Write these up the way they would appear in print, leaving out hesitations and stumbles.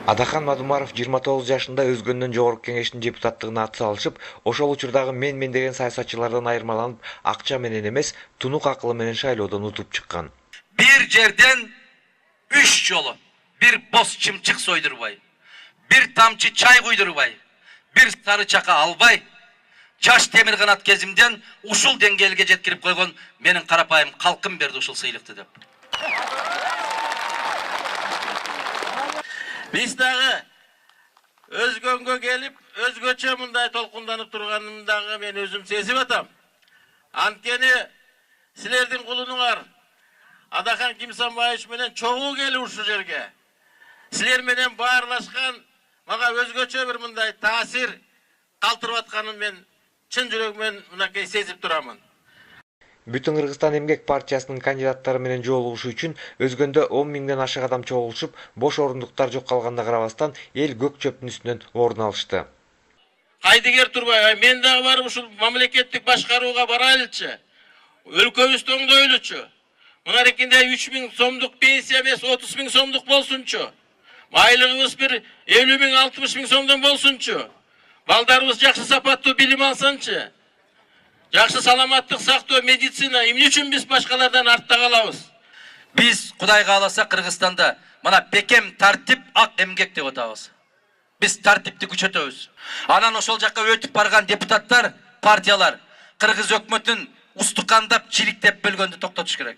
Адахан Мадумаров 29 жашында Өзгөндөн жогорку кеңештин депутаттыгына ат салышып, ошол учурдагы мен деген саясатчылардан айырмаланып, акча менен эмес, тунук акылы менен шайлоодон утуп чыккан. Bir жерден 3 жолу, bir бос чымчык сойдурбай, bir тамчы чай куйдурбай, bir сары чака албай, жаш темир канат кезимден ушул деңгээлге жеткирип койгон менин карапайым калкым берди ушул сыйлыкты деп. Biz dagы Özgөнгө келип, өзгөчө мындай толкунданып турганымдагы мен өзүм сезип атам. Анткени силердин кулуңар Адахан Кимсанбаевич менен чогуу келип ушул жерге. Силер менен баарлашкан мага өзгөчө бир мындай таасир калтырып атканын мен чын жүрөгүмөн мынакей сезип турамын. Бүтүн Кыргызстан эмгек партиясынын кандидаттары менен жолугушуу үчүн Өзгөндө 10 миңден ашык адам чогулушуп, бош орундуктар жок калганына карабастан эл көк чөптүн үстүнөн орун алышты. Айдыгер Турбай, мен дагы барып ушул мамлекеттик башкарууга барайлычы. Өлкөбүздү оңдойлучу. Мынарекинде 3 миң сомдук пенсия эмес, 30 миң сомдук болсунчу. Айлыгыбыз бир 50 миң, 60 миң сомдон болсунчу. Балдарыбыз жакшы сапаттуу билим алсынчы. Жакшы саламаттык сактоо, медицина, эмне үчүн биз башкалардан артта калабыз? Биз Кудай кааласа Кыргызстанда мына бекем тартип ак эмгек деп атабыз. Биз тартипти күчөтөбүз. Анан ошол жакка өтүп барган депутаттар, партиялар Кыргыз өкмөтүн устукандап, чириктеп бөлгөндү токтотуш керек.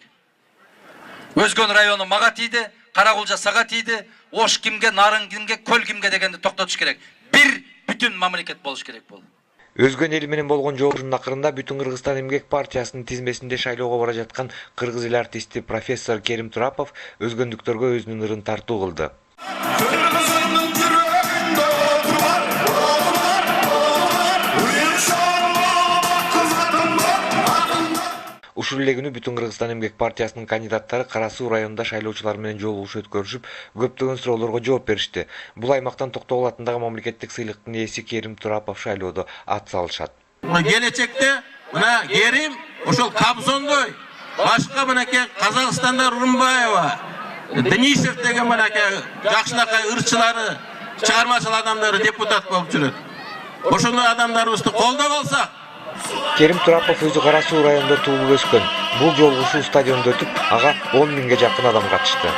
Өзгөн району мага тийди, Каракулжа сага тийди, Ош кимге, Нарын кимге, Көл кимге дегенди токтотуш керек. Бир бүтүн мамлекет болуш керек болду. Өзгөн эл менен болгон жолугушуунун акырында Бүтүн Кыргызстан эмгек партиясынын тизмесинде шайлоого бара жаткан кыргыз эл артисти профессор Керим Турапов өзгөндүктөргө өзүнүн ырын тартуу кылды. Ушул эле күнү Бүтүн Кыргызстан эмгек партиясынын кандидаттары Кара Суу районунда шайлоочулар менен жолугушуу өткөрүшүп, көптөгөн суроолорго жооп беришти. Бул аймактан Токтогул атындагы мамлекеттик сыйлыктын ээси Керим Турапов шайлоодо ат салышат. Келечекте мына Керим ошол Кобзондой, башка мынакей Казакстанда Рымбаева, Денисов деген мынакей жакшынакай ырчылары, чыгармачыл адамдары депутат болуп жүрөт. Ошондой адамдарыбызды колдоп алсак, Керим Турапов өзү Кара Суу районунда туулуп өскөн. Бул жолугушуу стадиондо өтүп, ага 10 миңге жакын адам катышты.